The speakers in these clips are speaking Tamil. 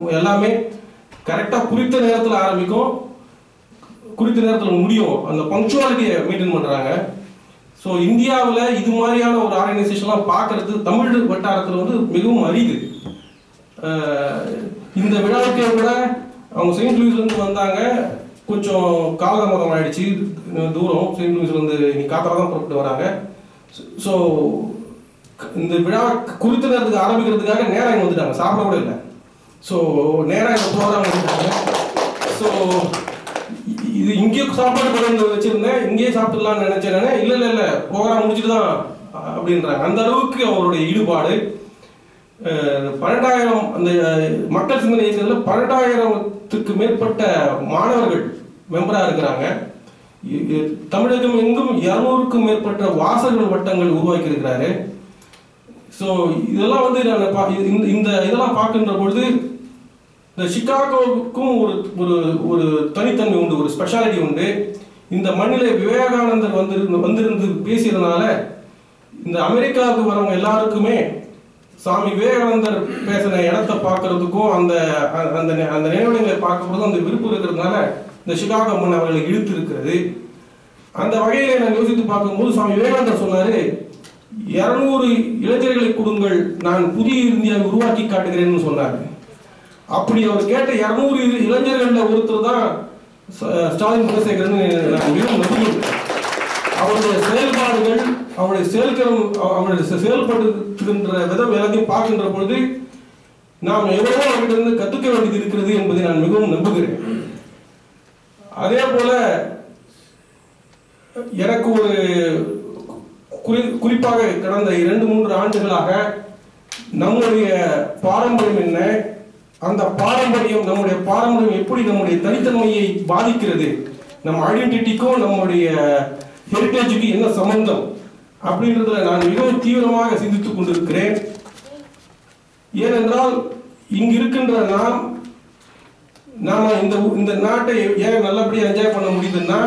எல்லாமே கரெக்டா குறித்த நேரத்தில் ஆரம்பிக்கும், குறித்த நேரத்தில் முடியும். அந்த பங்க்சுவாலிட்டியை மெயின்டைன் பண்றாங்க. ஸோ இந்தியாவில் இது மாதிரியான ஒரு ஆர்கனைசேஷன்லாம் பார்க்கறது தமிழ் வட்டாரத்தில் வந்து மிகவும் அரிது. இந்த விழாவுக்கே கூட அவங்க செயின்ட் லூயிஸ்லேருந்து வந்தாங்க, கொஞ்சம் காலதாமதம் ஆயிடுச்சு, தூரம் செயின்ட் லூயிஸ்லேருந்து இன்னைக்கு காத்தால தான் புறப்பட்டு வராங்க. ஸோ இந்த விழா குறித்த நேரத்துக்கு ஆரம்பிக்கிறதுக்காக நேரம் இங்கே வந்துட்டாங்க, சாப்பிட கூட இல்லை. ஸோ நேராக இந்த ப்ரோக்ராம் வந்துட்டாங்க. ஸோ இது இங்கேயே சாப்பாடு கொண்டு வச்சுருந்தேன், இங்கேயே சாப்பிடலான்னு நினச்சேன். இல்லை ப்ரோக்ராம் முடிச்சுட்டு தான் அப்படின்றாங்க. அந்த அளவுக்கு அவருடைய ஈடுபாடு. 12,000 அந்த மக்கள் சிந்தனை இயக்கத்தில் 12,000த்துக்கு மேற்பட்ட மாணவர்கள் மெம்பராக இருக்கிறாங்க. தமிழகம் எங்கும் 200க்கும் மேற்பட்ட வாசகர்கள் வட்டங்கள் உருவாக்கி இருக்கிறாரு. ஸோ இதெல்லாம் வந்து இந்த இதெல்லாம் பார்க்கின்ற பொழுது இந்த சிகாகோவுக்கும் ஒரு ஒரு தனித்தன்மை உண்டு, ஒரு ஸ்பெஷாலிட்டி உண்டு. இந்த மண்ணிலே விவேகானந்தர் வந்திருந்து பேசியதுனால இந்த அமெரிக்காவுக்கு வரவங்க எல்லாருக்குமே சாமி விவேகானந்தர் பேசின இடத்தை பார்க்கறதுக்கும் அந்த அந்த அந்த நினைவிடங்களை பார்க்கறதுக்கும் அந்த விருப்பம் இருக்கிறதுனால இந்த சிகாகோ மண் அவர்களை இழுத்து இருக்கிறது. அந்த வகையில நான் யோசித்து பார்க்கும்போது சாமி விவேகானந்தர் சொன்னாரு, 200 இளைஞர்களை கொடுங்கள், நான் புதிய இந்தியாவை உருவாக்கி காட்டுகிறேன்னு சொன்னார். அப்படி அவர் கேட்ட 200 இளைஞர்கள் ஒருத்தர் தான் ஸ்டாலின் குணசேகரன். நான் மிகவும் நம்புகிறேன். அவருடைய செயல்பாடுகள், அவருடைய செயல்படுத்துகின்ற விதம் எல்லாத்தையும் பார்க்கின்ற பொழுது நாம் எவ்வளவோ அவர்கிட்ட கற்றுக்க வேண்டியது இருக்கிறது என்பதை நான் மிகவும் நம்புகிறேன். அதே போல எனக்கு ஒரு குறிப்பாக கடந்த 2-3 ஆண்டுகளாக நம்முடைய பாரம்பரியம் என்ன, அந்த பாரம்பரியம், நம்முடைய பாரம்பரியம் எப்படி நம்முடைய தனித்தன்மையை பாதிக்கிறது, நம்ம ஐடென்டிட்டிக்கும் நம்முடைய ஹெரிட்டேஜுக்கு என்ன சம்பந்தம் அப்படின்றதுல நான் மிகவும் தீவிரமாக சிந்தித்துக் கொண்டிருக்கிறேன். ஏனென்றால் இங்கு இருக்கின்ற நாம இந்த நாட்டை ஏன் நல்லபடியாக என்ஜாய் பண்ண முடியுதுன்னா,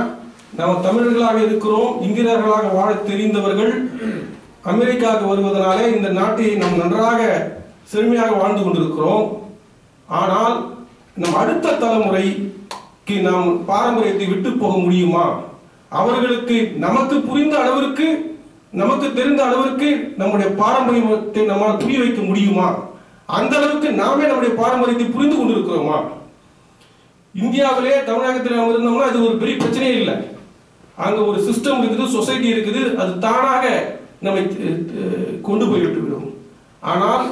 நாம் தமிழர்களாக இருக்கிறோம், இந்தியர்களாக வாழ தெரிந்தவர்கள் அமெரிக்காவுக்கு வருவதனாலே இந்த நாட்டை நாம் நன்றாக செழுமையாக வாழ்ந்து கொண்டிருக்கிறோம். ஆனால் நம் அடுத்த தலைமுறைக்கு நாம் பாரம்பரியத்தை விட்டு போக முடியுமா? அவர்களுக்கு நமக்கு புரிந்த அளவிற்கு, நமக்கு தெரிந்த அளவிற்கு நம்முடைய பாரம்பரியத்தை நம்மால் புரிய வைக்க முடியுமா? அந்த அளவுக்கு நாமே நம்முடைய பாரம்பரியத்தை புரிந்து கொண்டிருக்கிறோமா? இந்தியாவிலே தமிழகத்தில் நாம் இருந்தோம்னா அது ஒரு பெரிய பிரச்சனையே இல்லை. அங்க ஒரு சிஸ்டம் இருக்குது, சொசைட்டி இருக்குது, அது தானாக நம்மை கொண்டு போய்விட்டு விடும். ஆனால்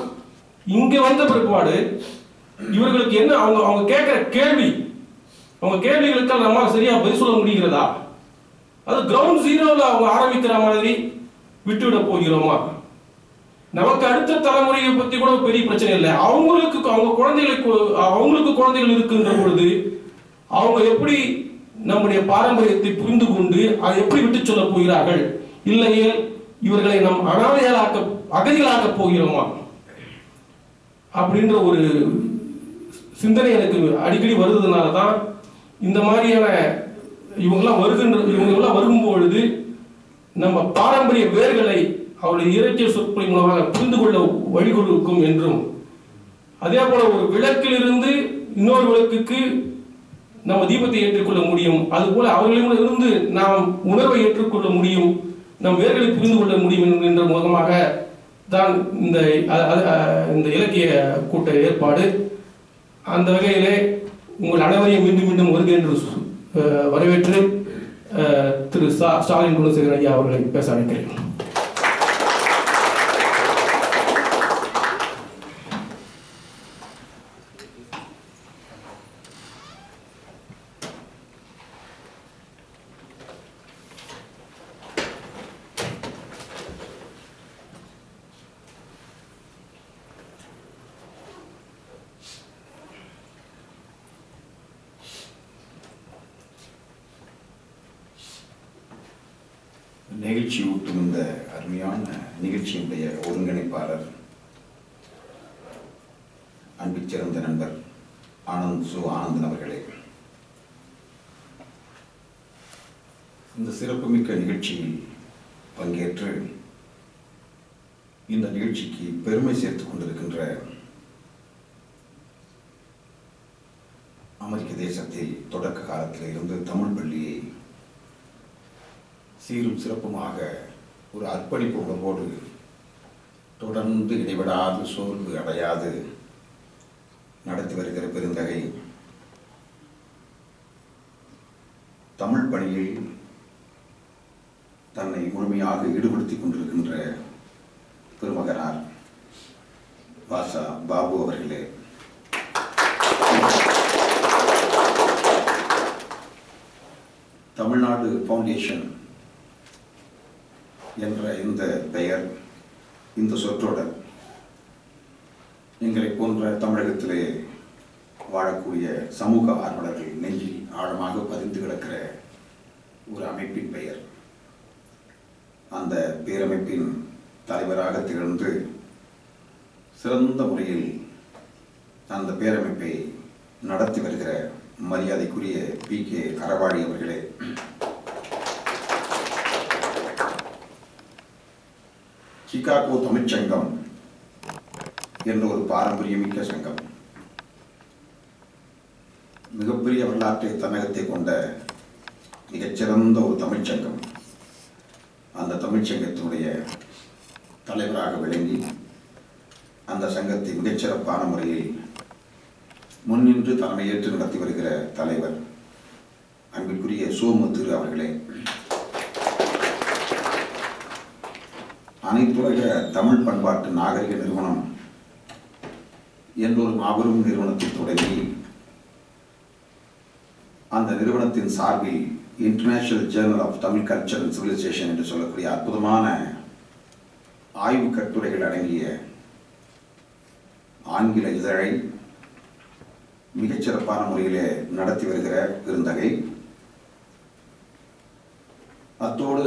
இங்க வந்த பிற்பாடு இவர்களுக்கு என்ன, அவங்க கேட்கிற கேள்வி, அவங்க கேள்விகளுக்கு நம்மால் சரியா பதில் சொல்ல முடிகிறதா? அது கிரவுண்ட் ஜீரோவில் அவங்க ஆரம்பிக்கிற மாதிரி விட்டுவிட போகிறோமா? நமக்கு அடுத்த தலைமுறையை பத்தி கூட பெரிய பிரச்சனை இல்லை. அவங்களுக்கு குழந்தைகள் இருக்கின்ற பொழுது அவங்க எப்படி நம்முடைய பாரம்பரியத்தை புரிந்து கொண்டு அதை எப்படி விட்டு சொல்ல போகிறார்கள்? இல்லையே இவர்களை நம் அகதிகளாக்க போகிறோமா அப்படின்ற ஒரு சிந்தனை எனக்கு அடிக்கடி வருதுனால தான் இந்த மாதிரியான இவங்கெல்லாம் வரும்பொழுது நம்ம பாரம்பரிய வேர்களை அவருடைய இயற்கை சொற்களின் மூலமாக புரிந்து கொள்ள வழிகொடுக்கும் என்றும், அதே போல ஒரு விளக்கிலிருந்து இன்னொரு விளக்குக்கு நம்ம தீபத்தை ஏற்றுக்கொள்ள முடியும், அதுபோல அவர்களிடமிருந்து நாம் உணர்வை ஏற்றுக்கொள்ள முடியும், நம் வேர்களை புரிந்து கொள்ள முடியும் என்ற முகமாக தான் இந்த இலக்கிய கூட்ட ஏற்பாடு. அந்த வகையிலே உங்கள் அனைவரையும் மீண்டும் மீண்டும் வருக என்று வரவேற்று திரு ஸ்டாலின் குணசேகரன் ஐயா அவர்களை பேச அழைக்கிறேன். நிகழ்ச்சி ஊட்டும் இந்த அருமையான நிகழ்ச்சியினுடைய ஒருங்கிணைப்பாளர், அன்பிற் சிறந்த நண்பர் ஆனந்தன் அவர்களே, இந்த சிறப்புமிக்க நிகழ்ச்சியில் பங்கேற்று இந்த நிகழ்ச்சிக்கு பெருமை சேர்த்துக் கொண்டிருக்கின்ற அமெரிக்க தேசத்தில் தொடக்க காலத்தில் இருந்து தமிழ் பள்ளியை சீரும் சிறப்புமாக ஒரு அர்ப்பணிப்பு உணர்வோடு தொடர்ந்து இடைவிடாது சோர்வு அடையாது நடத்தி வருகிற பெருந்தகை தமிழ் பணியில் தன்னை முழுமையாக ஈடுபடுத்திக் கொண்டிருக்கின்ற பெருமகனார் வாசா பாபு அவர்களே, தமிழ்நாடு ஃபவுண்டேஷன் என்ற இந்த பெயர், இந்த சொற்றொடர் எங்களை போன்ற தமிழகத்திலே வாழக்கூடிய சமூக ஆர்வலர்கள் நெஞ்சில் ஆழமாக பதிந்து கிடக்கிற ஒரு அமைப்பின் பெயர். அந்த பேரமைப்பின் தலைவராக திகழ்ந்து சிறந்த முறையில் அந்த பேரமைப்பை நடத்தி வருகிற மரியாதைக்குரிய PK அறவாடி அவர்களே, சிகாகோ தமிழ்ச்சங்கம் என்ற ஒரு பாரம்பரியமிக்க சங்கம், மிகப்பெரிய வரலாற்றை தன்னகத்தை கொண்ட மிகச்சிறந்த ஒரு தமிழ்ச்சங்கம். அந்த தமிழ்ச்சங்கத்தினுடைய தலைவராக விளங்கி அந்த சங்கத்தை மிகச்சிறப்பான முறையில் முன்னின்று தலைமையேற்று நடத்தி வருகிற தலைவர் அன்பிற்குரிய சோமுத்திரு அவர்களே, அனைத்துலக தமிழ் பண்பாட்டு நாகரிக நிறுவனம் என்ற ஒரு மாபெரும் நிறுவனத்தை தொடங்கி அந்த நிறுவனத்தின் சார்பில் international journal of Tamil culture and civilization என்று சொல்லக்கூடிய அற்புதமான ஆய்வு கட்டுரைகள் அடங்கிய ஆங்கில இதழை மிகச்சிறப்பான முறையிலே நடத்தி வருகிற பெருந்தகை, அத்தோடு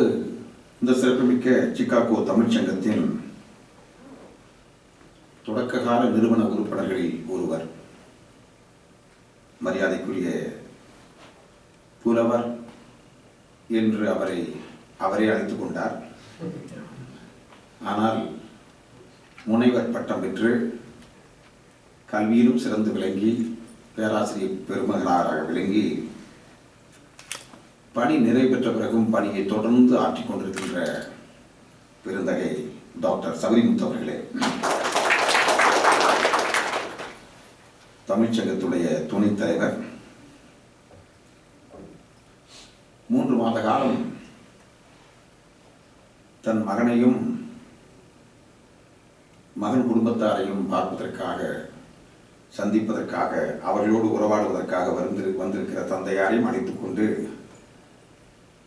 இந்த சிறப்புமிக்க சிகாகோ தமிழ்ச்சங்கத்தின் தொடக்ககால நிறுவன உறுப்பினர்களில் ஒருவர், மரியாதைக்குரிய புலவர் என்று அவரே அழைத்துக் கொண்டார். ஆனால் முனைவர் பட்டம் பெற்று கல்வியிலும் சிறந்து விளங்கி பேராசிரியர் பெருமகனாராக விளங்கி பணி நிறைவு பெற்ற பிறகும் பணியை தொடர்ந்து ஆற்றிக் கொண்டிருக்கின்ற பெருந்தகை டாக்டர் சபரிமுத்து அவர்களே, தமிழ்ச்சங்கத்துடைய துணைத் தலைவர், 3 மாத காலம் தன் மகனையும் மகன் குடும்பத்தாரையும் பார்ப்பதற்காக, சந்திப்பதற்காக, அவர்களோடு உறவாடுவதற்காக வந்திருக்கிற தந்தையாரையும் அழைத்துக் கொண்டு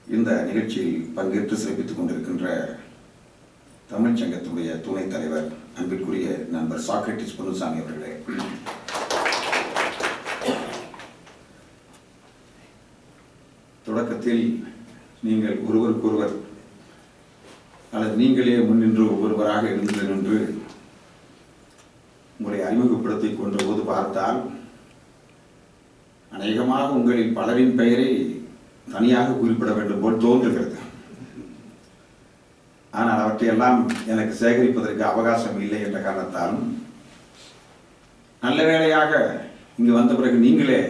இந்த நிகழ்ச்சியில் பங்கேற்று சிறப்பித்துக் கொண்டிருக்கின்ற தமிழ்ச்சங்கத்துடைய துணைத் தலைவர் அன்பிற்குரிய நண்பர் சாக்ரட்டிஸ் பொன்னுசாமி அவர்களே, தொடக்கத்தில் நீங்கள் ஒருவருக்கொருவர் அல்லது நீங்களே முன்னின்று ஒவ்வொருவராக இருந்து நின்று உங்களை அறிமுகப்படுத்திக் கொண்ட போது பார்த்தால் அநேகமாக உங்களில் பலரின் பெயரை தனியாக குறிப்பிட வேண்டும் போல் தோன்றுகிறது. ஆனால் அவற்றையெல்லாம் எனக்கு சேகரிப்பதற்கு அவகாசம் இல்லை என்ற காரணத்தாலும், நல்ல வேளையாக இங்கு வந்த பிறகு நீங்களே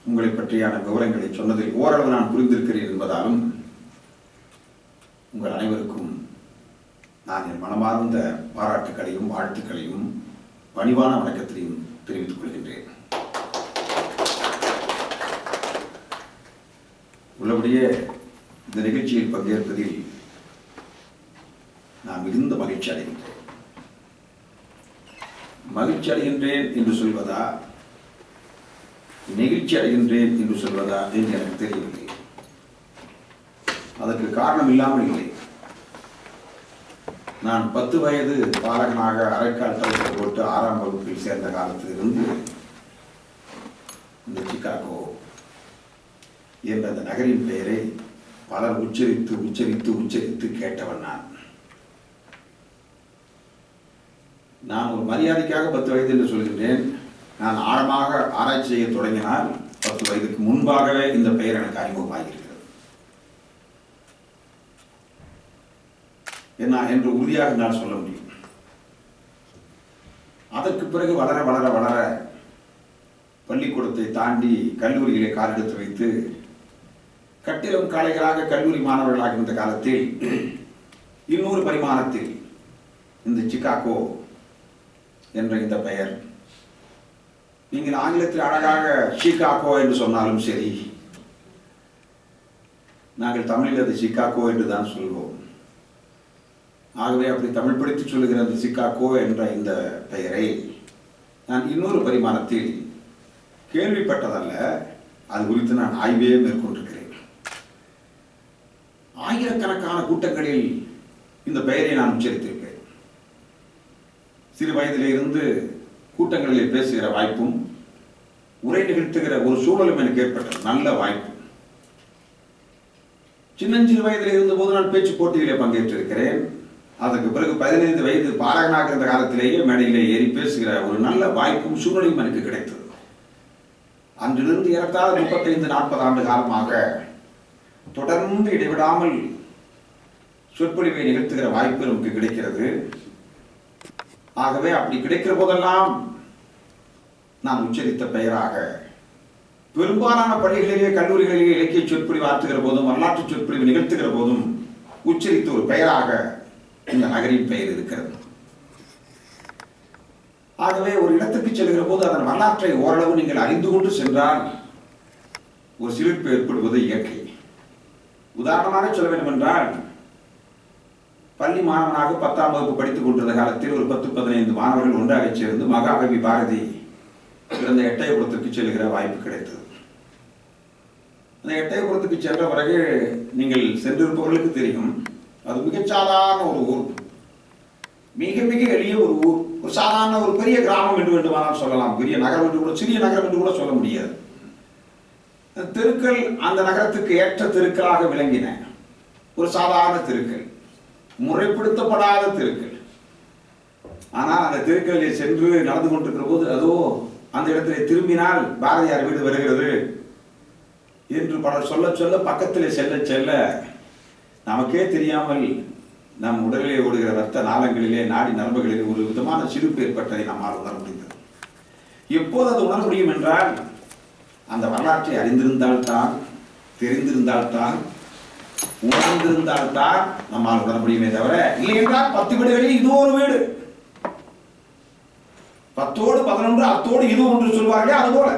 உங்களை பற்றியான விவரங்களை சொன்னதில் ஓரளவு நான் புரிந்திருக்கிறேன் என்பதாலும் உங்கள் அனைவருக்கும் நான் என் மனமார்ந்த பாராட்டுக்களையும் வாழ்த்துக்களையும் பணிவான வணக்கத்தையும் தெரிவித்துக் கொள்கின்றேன். உள்ளபடியே இந்த நிகழ்ச்சியில் பங்கேற்பதில் நான் மிகுந்த மகிழ்ச்சி அடைகின்றேன். மகிழ்ச்சி அடைகின்றேன் என்று சொல்வதா, நெகிழ்ச்சி அடைகின்றேன் என்று சொல்வதா என்று எனக்கு தெரியவில்லை. அதற்கு காரணம் இல்லாமல் இல்லை. நான் 10 வயது பாலகனாக அரைக்கால் தளத்தில் போட்டு 6ஆம் வகுப்பில் சேர்ந்த காலத்திலிருந்து இந்த சிகாகோ என்ற அந்த நகரின் பெயரை பலர் உச்சரித்து உச்சரித்து உச்சரித்து கேட்டவன் நான் ஒரு மரியாதைக்காக 10 வயது என்று சொல்கின்றேன். நான் ஆழமாக ஆராய்ச்சி செய்ய தொடங்கினால் 10 வயதுக்கு முன்பாகவே இந்த பெயர் எனக்கு அறிமுகமாகிறது என்று உறுதியாக நான் சொல்ல முடியும். அதற்கு பிறகு வளர வளர வளர பள்ளிக்கூடத்தை தாண்டி கல்லூரிகளை காலெடுத்து வைத்து கட்டிடம் காளைகளாக கல்லூரி மாணவர்களாக இருந்த காலத்தில் இன்னொரு பரிமாணத்தில் இந்த சிகாகோ என்ற இந்த பெயர், நீங்கள் ஆங்கிலத்தில் அழகாக சிகாகோ என்று சொன்னாலும் சரி, நாங்கள் தமிழில் அது சிகாகோ என்று தான் சொல்வோம். ஆகவே அப்படி தமிழ் படித்து சொல்லுகிற அந்த சிகாகோ என்ற இந்த பெயரை நான் இன்னொரு பரிமாணத்தில் கேள்விப்பட்டதல்ல, அது குறித்து நான் ஆய்வே மேற்கொண்டிருக்கிறேன். ஆயிரக்கணக்கான கூட்டங்களில் இந்த பெயரை நான் உச்சரித்திருக்கிறேன். சிறு வயதிலே இருந்து கூட்டங்களில் பேசுகிற வாய்ப்பும் உரை நிகழ்த்துகிற ஒரு சூழலும் எனக்கு ஏற்பட்டது, நல்ல வாய்ப்பு. சின்னஞ்சிறு வயதில் இருந்தபோது நான் பேச்சு போட்டியிலே பங்கேற்றிருக்கிறேன். அதற்கு பிறகு 15 வயது பாலகனாக இருந்த காலத்திலேயே மேடையிலே ஏறி பேசுகிற ஒரு நல்ல வாய்ப்பும் சூழ்நிலையும் எனக்கு கிடைத்தது. அன்றிலிருந்து ஏறத்தாழ 35-40 ஆண்டு காலமாக தொடர்ந்து இடைவிடாமல் சொற்பொழிவை நிகழ்த்துகிற வாய்ப்பு நமக்கு கிடைக்கிறது. ஆகவே அப்படி கிடைக்கிற போதெல்லாம் நான் உச்சரித்த பெயராக பெரும்பாலான பள்ளிகளிலே கல்லூரிகளிலே இலக்கிய சொற்பொழிவு ஆற்றுகிற போதும் வரலாற்று சொற்பொழிவு நிகழ்த்துகிற போதும் உச்சரித்த ஒரு பெயராக இந்த நகரின் பெயர் இருக்கிறது. ஆகவே ஒரு இடத்துக்கு செல்கிற போது அதன் வரலாற்றை ஓரளவு நீங்கள் அறிந்து கொண்டு சென்றால் ஒரு சிலிர்ப்பு ஏற்படுவது இயற்கை. உதாரணமாக சொல்ல வேண்டும் என்றால், பள்ளி மாணவனாக 10ஆம் வகுப்பு படித்துக் கொண்டிருந்த காலத்தில் ஒரு 10-15 மாணவர்கள் ஒன்றாக சேர்ந்து மகாகவி பாரதி பிறந்த எட்டயபுரத்திற்கு செல்கிற வாய்ப்பு கிடைத்தது. அந்த எட்டயபுரத்துக்கு சென்ற பிறகு நீங்கள் சென்றிருப்பவர்களுக்கு தெரியும், அது மிகச் சாதாரண ஒரு ஊர், மிக மிக எளிய ஒரு ஊர், ஒரு சாதாரண ஒரு பெரிய கிராமம் என்று வேண்டுமானால் சொல்லலாம். பெரிய நகரம் என்று கூட, சிறிய நகரம் என்று கூட சொல்ல முடியாது. தெருக்கள் அந்த நகரத்துக்கு ஏற்ற தெருக்களாக விளங்கின. ஒரு சாதாரண தெருக்கள், முறைப்படுத்தப்படாத தெருக்கள். ஆனால் அந்த தெருக்களில் சென்று நடந்து கொண்டிருக்கிற போது அதோ அந்த இடத்திலே திரும்பினால் பாரதியார் வீடு வருகிறது என்று பலர் சொல்ல சொல்ல பக்கத்திலே செல்ல செல்ல நமக்கே தெரியாமல் நம் உடலிலே ஓடுகிற ரத்த நாளங்களிலே நாடி நரம்புகளிலே ஒரு விதமான சிரிப்பு ஏற்பட்டதை நம்மால் உணர முடிந்தது. எப்போது அது உணர முடியும் என்றால், அந்த வரலாற்றை அறிந்திருந்தால்தான், தெரிந்திருந்தால்தான், உணர்ந்திருந்தால்தான் நம்மால் உணர முடியுமே தவிர, இல்லை என்றால் 10 வீடுகளில் இது ஒரு வீடு, 10ஓடு 11 அத்தோடு இது ஒன்று சொல்வார்களே அதுபோல.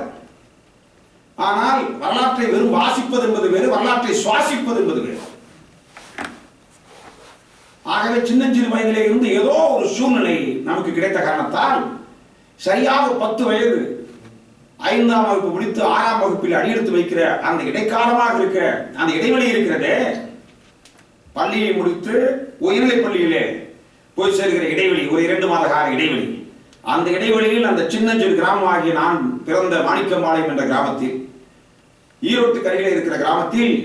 ஆனால் வரலாற்றை வெறும் வாசிப்பது என்பது வேறு, வரலாற்றை சுவாசிப்பது என்பது வேறு. ஆகவே சின்னஞ்சிறு வயதிலே இருந்து ஏதோ ஒரு சூழ்நிலை நமக்கு கிடைத்த காரணத்தால் சரியாக 10 வயது 5ஆம் வகுப்பு முடித்து 6ஆம் வகுப்பில் அடியெடுத்து வைக்கிற அந்த இடைக்காலமாக இருக்கிற அந்த இடைவெளி இருக்கிறதே, பள்ளியை முடித்து உயர்நிலை பள்ளியிலே போய் சேர்கிற இடைவெளி, ஒரு 2 மாத கால இடைவெளி. அந்த இடைவெளியில் அந்த சின்னஞ்சிறு கிராமமாகிய நான் பிறந்த மாணிக்கம்பாளையம் என்ற கிராமத்தில், ஈரோட்டுக்கு அருகிலே இருக்கிற கிராமத்தில்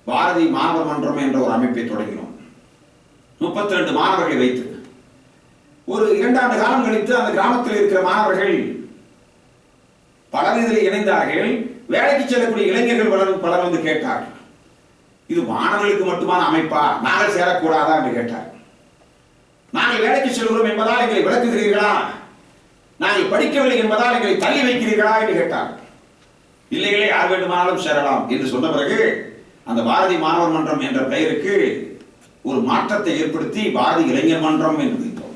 பாரதி மாணவர் மன்றம் என்ற ஒரு அமைப்பை தொடங்கினோம். 32 மாணவர்களை வைத்து ஒரு 2 ஆண்டு காலம் கழித்து அந்த கிராமத்தில் இருக்கிற மாணவர்கள் பலர் இதில் இணைந்தார்கள். வேலைக்கு செல்லக்கூடிய இளைஞர்கள் பலர் வந்து கேட்டார்கள், இது மாணவர்களுக்கு மட்டுமான அமைப்பா, நாங்கள் சேரக்கூடாதா என்று கேட்டார். நாங்கள் வேலைக்கு செல்கிறோம் என்பதால் எங்களை விளக்குகிறீர்களா, நாங்கள் படிக்கவில்லை என்பதால் எங்களை தள்ளி வைக்கிறீர்களா என்று கேட்டார். இல்லைகளே, யார் வேண்டுமானாலும் சேரலாம் என்று சொன்ன பிறகு அந்த பாரதி மாணவர் மன்றம் என்ற பெயருக்கு ஒரு மாற்றத்தை ஏற்படுத்தி பாரதி இளைஞர் மன்றம் என்று வைத்தோம்.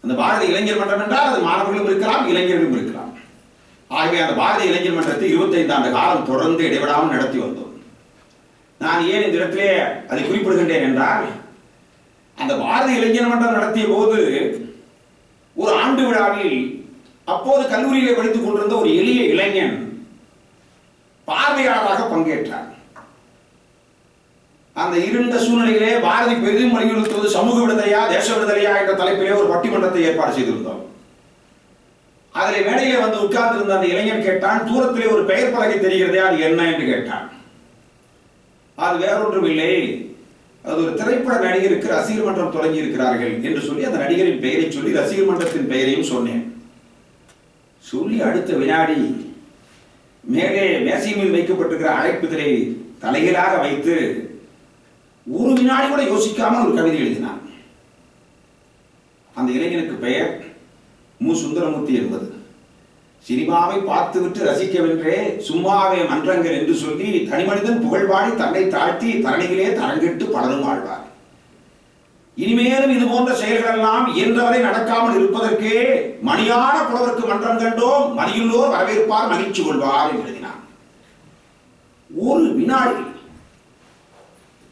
அந்த பாரதி இளைஞர் மன்றம் என்றால் அது மாணவர்களும் இருக்கலாம், இளைஞர்களும் இருக்கலாம். ஆகவே அந்த பாரதி இளைஞர் மன்றத்தை 25 ஆண்டு காலம் தொடர்ந்து இடைவிடாமல் நடத்தி வந்தோம். நான் ஏன் இந்த இடத்திலே அதை குறிப்பிடுகின்றேன் என்றால், அந்த பாரதி இளைஞர் மன்றம் நடத்திய போது ஒரு ஆண்டு விழாவில் அப்போது கல்லூரியிலே படித்துக் கொண்டிருந்த ஒரு எளிய இளைஞன் பார்வையாளராக பங்கேற்றார். அந்த இருண்ட சூழ்நிலையிலே பாரதி பெரிதும் வலியுறுத்துவது சமூக விடுதலையா தேச விடுதலையா என்ற தலைப்பிலே ஒரு பட்டிமன்றத்தை ஏற்பாடு செய்திருந்தோம். அதில் மேடையிலே வந்து உட்கார்ந்திருந்த அந்த இளைஞன் கேட்டான், தூரத்திலே ஒரு பெயர் பலகை தெரிகிறதே, அது என்ன என்று கேட்டான். அது வேறொன்றும் இல்லை, அது ஒரு திரைப்பட நடிகருக்கு ரசிகர் மன்றம் தொடங்கி இருக்கிறார்கள் என்று சொல்லி அந்த நடிகரின் பெயரை சொல்லி ரசிகர் மன்றத்தின் பெயரையும் சொன்னேன். சொல்லி அடுத்த வினாடி மேலே மேசை மீது வைக்கப்பட்டிருக்கிற அழைப்புதலை தலைகீழாக வைத்து ஒரு வினாடி கூட யோசிக்காமல் ஒரு கவிதை எழுதினான். அந்த இளைஞனுக்கு பெயர் மு. சுந்தரமூர்த்தி என்பது. சினிமாவை பார்த்துவிட்டு ரசிக்கவென்றே சும்மாவே மன்றங்கள் என்று சொல்லி தனிமனிதன் புகழ்பாடி தன்னை தாழ்த்தி தரணிகளே தரங்கிட்டு பலரும் வாழ்வார். இனிமேலும் இது போன்ற செயல்கள் எல்லாம் இயன்றவரை நடக்காமல் இருப்பதற்கே மணியான புலவருக்கு மன்றம் கண்டோம், மணியுள்ளோர் வரவேற்பார் மகிழ்ச்சி கொள்வார் என்று எழுதினார். ஒரு வினாடி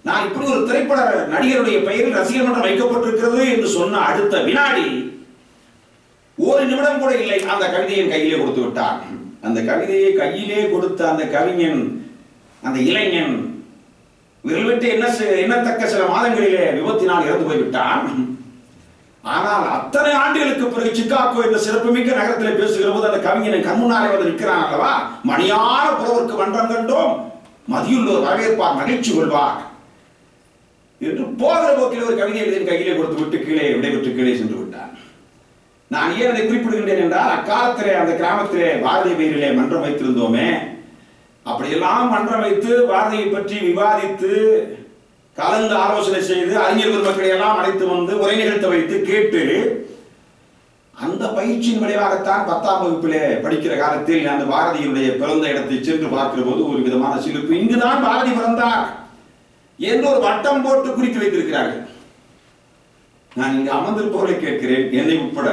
நான் இப்படி ஒரு திரைப்பட நடிகருடைய பெயரில் ரசிகர் மன்றம் வைக்கப்பட்டிருக்கிறது என்று சொன்ன அடுத்த வினாடி ஒரு நிமிடம் கூட இல்லை, அந்த கவிதையின் கையிலே கொடுத்து விட்டார். அந்த கவிதையை கையிலே கொடுத்த அந்த கவிஞன், அந்த இளைஞன் விரல்விட்டு எண்ணத்தக்க சில மாதங்களிலே விபத்தினால் இறந்து போய்விட்டான். ஆனால் அத்தனை ஆண்டுகளுக்கு பிறகு சிக்காகோ என்ற சிறப்புமிக்க நகரத்திலே பேசுகிற போது அந்த கவிஞனை கண்முன்னாலே வந்து நிற்கிறான் அல்லவா, மணியான புலவருக்கு மன்றம் கண்டோம், மதியுள்ளோர் வரவேற்பார் மகிழ்ச்சி கொள்வார் என்று போகிற போக்கில் ஒரு கவிதை எழுதி கையிலே கொடுத்து விட்டு கீழே விடைபெற்று கீழே சென்று விட்டார். நான் ஏன் அதை குறிப்பிடுகின்றேன் என்றால், அக்காலத்திலே அந்த கிராமத்திலே பாரதிய பெயரிலே மன்றம் வைத்திருந்தோமே, அப்படியெல்லாம் மன்றம் வைத்து பாரதியை பற்றி விவாதித்து கலந்து ஆலோசனை செய்து அறிஞர் பெருமக்களை எல்லாம் அழைத்து வந்து உரை நிகழ்த்த வைத்து கேட்டு அந்த பயிற்சியின் விளைவாகத்தான் 10ஆம் வகுப்பிலே படிக்கிற காலத்தில் அந்த பாரதியுடைய பிறந்த இடத்தை சென்று பார்க்கிற போது ஒரு விதமான சிலிப்பு, இங்குதான் பாரதி பிறந்தார் என்று ஒரு வட்டம் போட்டு குறித்து வைத்திருக்கிறார்கள். நான் இங்கு அமர்ந்திருப்பவர்களை கேட்கிறேன், என்னை உட்பட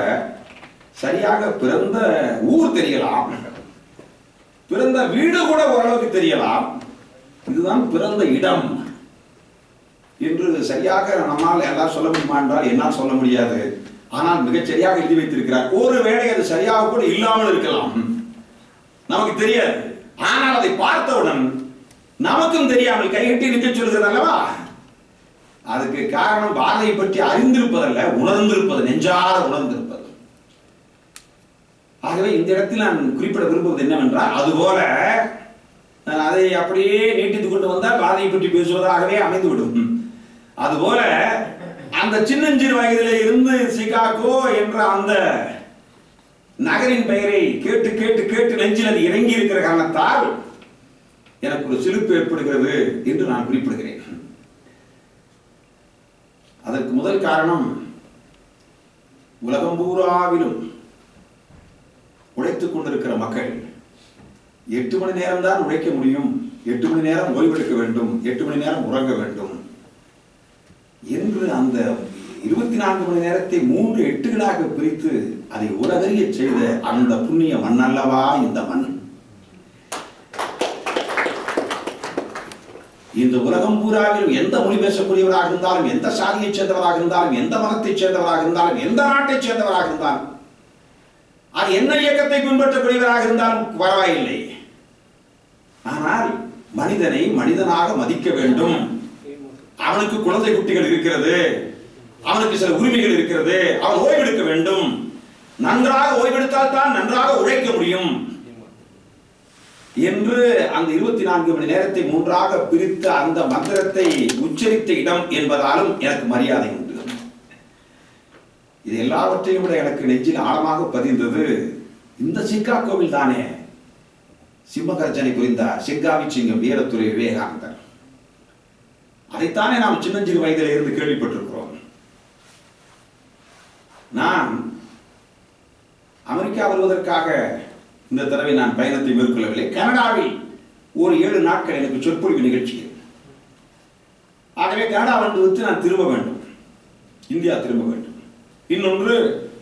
சரியாக பிறந்த ஊர் தெரியலாம், பிறந்த வீடு கூட ஓரளவுக்கு தெரியலாம், இதுதான் பிறந்த இடம் என்று சரியாக நம்மால் எல்லாம் சொல்ல முடியுமா என்றால் என்னால் சொல்ல முடியாது. ஆனால் மிகச் சரியாக எழுதி வைத்திருக்கிறார். ஒருவேளை அது சரியாக கூட இல்லாமல் இருக்கலாம், நமக்கு தெரியாது. ஆனால் அதை பார்த்தவுடன் நமக்கும் தெரியாமல் கைகட்டி நிற்க சொல்கிறது அல்லவா. அதுக்கு காரணம் பாரதியை பற்றி அறிந்திருப்பதல்ல, உணர்ந்திருப்பது, நெஞ்சார உணர்ந்திருப்பது. ஆகவே இந்த இடத்தில் நான் குறிப்பிட விரும்புவது என்னவென்றால், அதுபோல நான் அதை அப்படியே நீட்டித்துக் கொண்டு வந்தால் பாரதியை பற்றி பேசுவதாகவே அமைந்துவிடும். அதுபோல அந்த சின்னஞ்சிறு வயதிலே இருந்து சிகாகோ என்ற அந்த நகரின் பெயரை கேட்டு கேட்டு கேட்டு நெஞ்சில் அது இறங்கி இருக்கிற காரணத்தால் எனக்கு ஒரு சிலிப்பு ஏற்படுகிறது என்று நான் குறிப்பிடுகிறேன். அதற்கு முதல் காரணம், உலகம் பூராவிலும் உழைத்துக் கொண்டிருக்கிற மக்கள் 8 மணி நேரம் தான் உழைக்க முடியும், 8 மணி நேரம் ஓய்வெடுக்க வேண்டும், 8 மணி நேரம் உறங்க வேண்டும் என்று அந்த 24 மணி நேரத்தை 3 8களாக பிரித்து அதை உலகறிய செய்த அந்த புண்ணிய மண் அல்லவா இந்த மண். இந்த உலகம் பூராவிலும் எந்த மொழி பேசக்கூடியவராக இருந்தாலும், எந்த சாதியை சேர்ந்தவராக இருந்தாலும், எந்த மதத்தை சேர்ந்தவராக இருந்தாலும், எந்த நாட்டை சேர்ந்தவராக இருந்தாலும், அது என்ன இயக்கத்தை பின்பற்றக்கூடியவராக இருந்தாலும் பரவாயில்லை. ஆனால் மனிதனை மனிதனாக மதிக்க வேண்டும். அவனுக்கு குழந்தை குட்டிகள் இருக்கிறது, அவனுக்கு சில உரிமைகள் இருக்கிறது, அவன் ஓய்வெடுக்க வேண்டும். நன்றாக ஓய்வெடுத்தால் தான் நன்றாக உழைக்க முடியும் என்று அந்த 24 மணி நேரத்தை 3ஆக பிரித்த அந்த மந்திரத்தை உச்சரித்த இடம் என்பதாலும் எனக்கு மரியாதை உண்டு. இது எல்லாவற்றையும் விட எனக்கு நெஞ்சில் ஆழமாக பதிந்தது இந்த சிக்காகோவில் தானே சிம்மகர்ஜனை புரிந்தார் சிங்காவி சிங்கம் வீரத்துறை விவேகானந்தர். அதைத்தானே நாம் சின்னஞ்சிறு வயதில் இருந்து கேள்விப்பட்டிருக்கிறோம். நான் அமெரிக்கா வருவதற்காக இந்த தடவை நான் பயணத்தை மேற்கொள்ளவில்லை. கனடாவில் ஒரு 7 நாட்கள் எனக்கு சொற்பொழிவு நிகழ்ச்சி. ஆகவே கனடா வந்து நான் திரும்ப வேண்டும், இந்தியா திரும்ப வேண்டும். இன்னொன்று,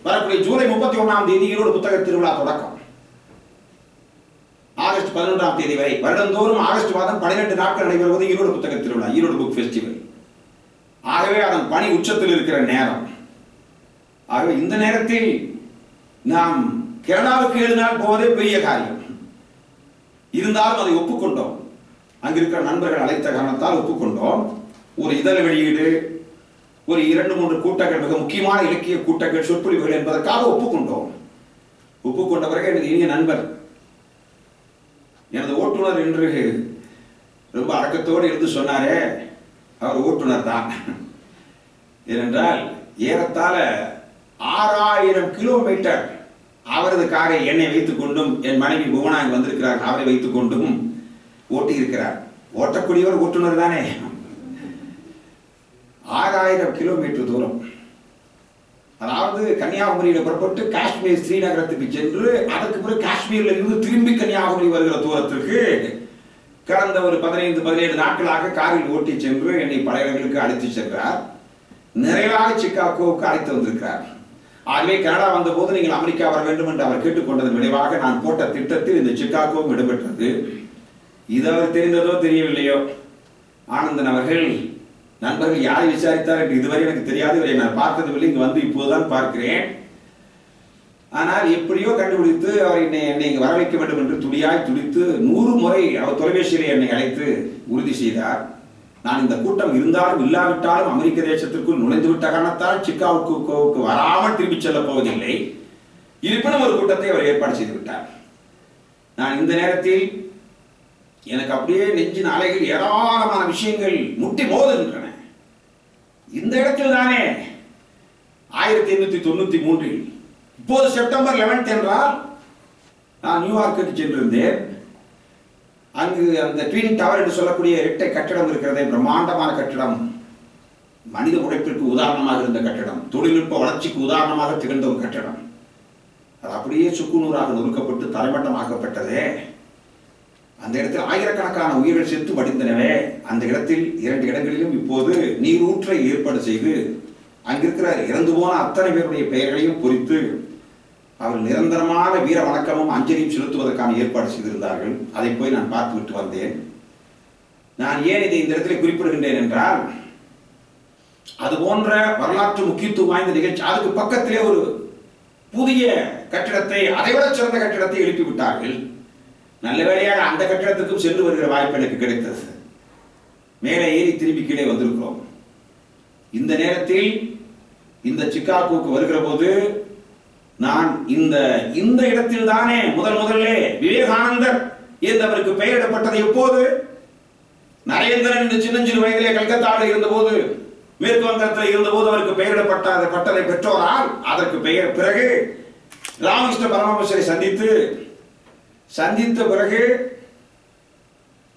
வரக்கூடிய ஜூலை 31ஆம் தேதி ஈரோடு புத்தக திருவிழா தொடக்கம். ஆகஸ்ட் 11ஆம் தேதி வரை வருடந்தோறும் ஆகஸ்ட் மாதம் 12 நாட்கள் நடைபெறுவது ஈரோடு புத்தக திருவிழா, ஈரோடு புக் ஃபெஸ்டிவல். ஆகவே அதன் பணி உச்சத்தில் இருக்கிற நேரம். ஆகவே இந்த நேரத்தில் நாம் கனடாவுக்கு 7 நாள் போவதே பெரிய காரியம். இருந்தாலும் அதை ஒப்புக்கொண்டோம். அங்கிருக்கிற நண்பர்கள் அழைத்த காரணத்தால் ஒப்புக்கொண்டோம். ஒரு இதழ் வெளியீடு, ஒரு 2-3 கூட்டங்கள், மிக முக்கியமான இலக்கிய கூட்டங்கள், சொற்பொழிவுகள் என்பதற்காக ஒப்புக்கொண்டோம். ஒப்புக்கொண்ட பிறகு எனது இனிய நண்பர், எனது ஓட்டுநர் என்று ரொம்ப அடக்கத்தோடு இருந்து சொன்னாரே, அவர் ஓட்டுநர் தான். ஏனென்றால் ஏறத்தாழ 6000 கிலோமீட்டர் அவரது காரை என்னை வைத்துக் கொண்டும் என் மனைவி புவனா வந்திருக்கிறார் அவரை வைத்துக் கொண்டும் ஓட்டி இருக்கிறார். ஓட்டக்கூடியவர் ஓட்டுநர் தானே. 6000 கிலோமீட்டர் தூரம். அதாவது கன்னியாகுமரியில் புறப்பட்டு காஷ்மீர் ஸ்ரீநகரத்துக்கு சென்று அதற்கு பிறகு காஷ்மீரில் இருந்து திரும்பி கன்னியாகுமரி வருகிற தூரத்திற்கு கடந்த ஒரு 15-17 நாட்களாக காரில் ஓட்டி சென்று என்னை பல இடங்களுக்கு அழைத்து சென்றார். நிறைவாக சிக்காகோவுக்கு அழைத்து வந்திருக்கிறார். ஆகவே கனடா வந்த போது நீங்கள் அமெரிக்கா வர வேண்டும் என்று அவர் கேட்டுக்கொண்டதன் விளைவாக நான் போட்ட திட்டத்தில் இந்த சிக்காகோவும் இடம்பெற்றது. இது அவர் தெரிந்ததோ தெரியவில்லையோ, ஆனந்தன் அவர்கள் நண்பர்கள் யாரை விசாரித்தார் என்று இதுவரை எனக்கு தெரியாது. இவரை நான் பார்த்ததில்லை, இங்கு வந்து இப்போதுதான் பார்க்கிறேன். ஆனால் எப்படியோ கண்டுபிடித்து அவர் என்னை வர வைக்க வேண்டும் என்று துடியாய் துடித்து 100 முறை அவர் தொலைபேசியிலே என்னை அழைத்து உறுதி செய்தார். நான் இந்த கூட்டம் இருந்தாலும் இல்லாவிட்டாலும் அமெரிக்க தேசத்திற்குள் நுழைந்து விட்ட காரணத்தால் சிக்காகோவுக்கு வராமல் திரும்பி செல்ல போவதில்லை. இருப்பினும் ஒரு கூட்டத்தை அவர் ஏற்பாடு செய்து விட்டார். நான் இந்த நேரத்தில் எனக்கு அப்படியே நெஞ்சின் அலைகள் ஏராளமான விஷயங்கள் முட்டி மோதுகின்றன. இந்த இடத்தில் தானே 1893 இப்போது செப்டம்பர் 11 என்றால் நான் நியூயார்க்கு சென்றிருந்தேன். அங்கு அந்த ட்வின் டவர் என்று சொல்லக்கூடிய இரட்டை கட்டிடம் இருக்கிறதே, பிரம்மாண்டமான கட்டிடம், மனித உழைப்பிற்கு உதாரணமாக இருந்த கட்டிடம், தொழில்நுட்ப வளர்ச்சிக்கு உதாரணமாக திகழ்ந்த ஒரு கட்டிடம். அது அப்படியே சுக்குநூறாக நொறுக்கப்பட்டு தரைமட்டமாக்கப்பட்டதே. அந்த இடத்தில் ஆயிரக்கணக்கான உயிர்கள் செத்து வடிந்தனவே. அந்த இடத்தில் 2 இடங்களிலும் இப்போது நீரூற்றை ஏற்பாடு செய்து அங்கிருக்கிற இறந்து போன அத்தனை பேருடைய பெயர்களையும் பொறித்து அவர் நிரந்தரமான வீர வணக்கமும் அஞ்சலியும் செலுத்துவதற்கான ஏற்பாடு செய்திருந்தார்கள். அதை போய் நான் பார்த்துவிட்டு வந்தேன். நான் ஏன் இதை இந்த இடத்துல குறிப்பிடுகின்றேன் என்றால், அது போன்ற வரலாற்று முக்கியத்துவம் வாய்ந்த நிகழ்ச்சி, அதுக்கு பக்கத்திலே ஒரு புதிய கட்டிடத்தை, அதைவிட சிறந்த கட்டிடத்தை எழுப்பி விட்டார்கள். நல்ல வேளையாக அந்த கட்டிடத்துக்கும் சென்று வருகிற வாய்ப்பு எனக்கு கிடைத்தது. மேலே ஏறி திரும்பி கீழே வந்திருக்கிறோம். இந்த நேரத்தில் இந்த சிக்காகோவுக்கு வருகிற போது நான் இந்த இடத்தில் தானே முதல்லே விவேகானந்தர் என்பவருக்கு பெயரிடப்பட்டது. எப்போது? நரேந்திரன் இந்த சின்னஞ்சிறு வயதிலே கல்கத்தாவில் இருந்தபோது, மேற்கு வங்கத்தில் இருந்தபோது அவருக்கு பெயரிடப்பட்டதை பெற்றோரால் அதற்கு பெயர் பிறகு ராமகிருஷ்ண பரமஹம்சரை சந்தித்த பிறகு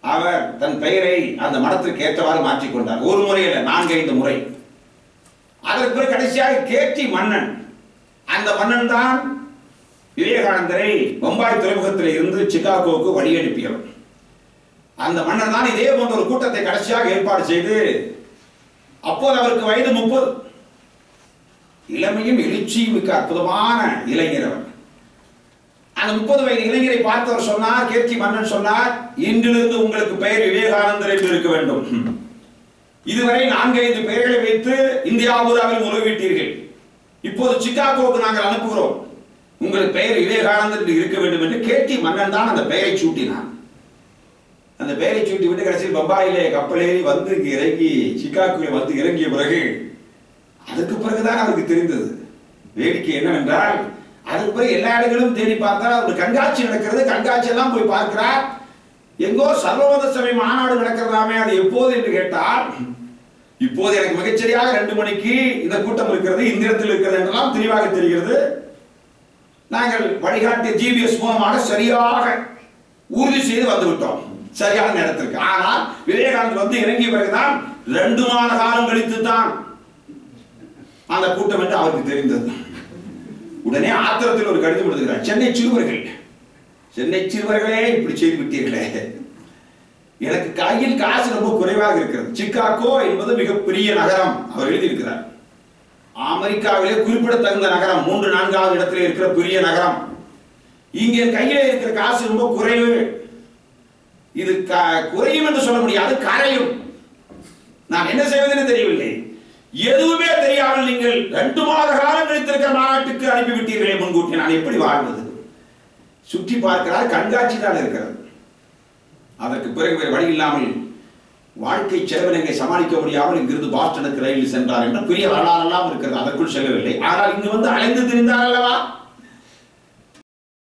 அவர் தன் பெயரை அந்த மடத்திற்கு ஏற்றவாறு மாற்றிக்கொண்டார். ஒரு முறை அல்ல, 4-5 முறை. அதற்கு பிறகு கடைசியாக கேட்டி மன்னன், அந்த மன்னன் தான் விவேகானந்தரை பம்பாய் துறைமுகத்தில் இருந்து சிக்காகோவுக்கு வழி அனுப்பியவர். அந்த மன்னன் தான் இதே போன்ற ஒரு கூட்டத்தை கடைசியாக ஏற்பாடு செய்து, அப்போது அவருக்கு வயது 30, இளமையும் எழுச்சியும் மிக்க அற்புதமான இளைஞர் அவர். அந்த 30 வயது இளைஞரை பார்த்தவர் சொன்னார், கேட்டி மன்னன் சொன்னார், இன்றிலிருந்து உங்களுக்கு பெயர் விவேகானந்தர் என்று இருக்க வேண்டும். இதுவரை 4-5 பெயர்களை வைத்து இந்தியாபுராவில் முறைவிட்டீர்கள். இப்போது சிக்காகோவுக்கு நாங்கள் அனுப்புகிறோம், உங்களுக்கு பெயர் விவேகானந்தர் என்று இருக்க வேண்டும் என்று கேட்டி மன்னன் தான் அந்த பெயரை சூட்டினான். அந்த பெயரை சூட்டி விட்டு கடைசியில் பம்பாயிலே கப்பலேறி வந்து இறங்கி சிக்காகோவில் வந்து இறங்கிய பிறகு அதுக்கு பிறகுதான் அவருக்கு தெரிந்தது. வேடிக்கை என்னவென்றால், அதுக்கு பிறகு எல்லா இடங்களும் தேடி பார்த்தால் ஒரு கண்காட்சி நடக்கிறது. கண்காட்சி எல்லாம் போய் பார்க்கிறார். எங்கோ சர்வமத சபை மாநாடு நடக்கிறதாமே, அது எப்போது என்று கேட்டால், இப்போது எனக்கு மிகச்சரியாக 2 மணிக்கு இந்த கூட்டம் இருக்கிறது, இந்த இடத்தில் இருக்கிறது என்றெல்லாம் தெளிவாக தெரிகிறது. நாங்கள் வழிகாட்டிய ஜிபிஎஸ் மூலமாக சரியாக உறுதி செய்து வந்துவிட்டோம் சரியான நேரத்திற்கு. ஆனால் விவேகானந்தர் வந்து இறங்கிய பிறகுதான் 2 மாத காலம் கழித்து தான் அந்த கூட்டம் என்று அவருக்கு தெரிந்தது. உடனே ஆத்திரத்தில் ஒரு கடிதம் எழுதுகிறார், சென்னை சிறுவர்களே இப்படி செய்து விட்டீர்களே, எனக்கு கையில் காசு ரொம்ப குறைவாக இருக்கிறது. சிக்காகோ என்பது மிகப்பெரிய நகரம் அவர் எழுதியிருக்கிறார். அமெரிக்காவிலே குறிப்பிடத்தகுந்த நகரம், 3-4வது இடத்திலே இருக்கிற பெரிய நகரம். இங்கே கையிலே இருக்கிற காசு ரொம்ப குறைவு. இது குறையும் என்று சொல்ல முடியாது, கரையும். நான் என்ன செய்வதுன்னு தெரியவில்லை. எதுவுமே தெரியாமல் நீங்கள் 2 மாத காலம் கழித்திருக்கிற மாநாட்டுக்கு அனுப்பிவிட்டீர்களே முன்கூட்டி, நான் எப்படி வாழ்வது? சுற்றி பார்க்கிறார், கண்காட்சி தான் இருக்கிறது. அதற்கு பிறகு வேறு வழி இல்லாமல் வாழ்க்கை செலவினங்களை சமாளிக்க முடியாமல் இங்கிருந்து பாஸ்டனுக்கு ரயிலில் சென்றார் என்ற பெரிய வரலாறெல்லாம் இருக்கிறது. அதற்குள் செல்லவில்லை. ஆனால் இங்கு வந்து அலைந்து திரிந்தார் அல்லவா?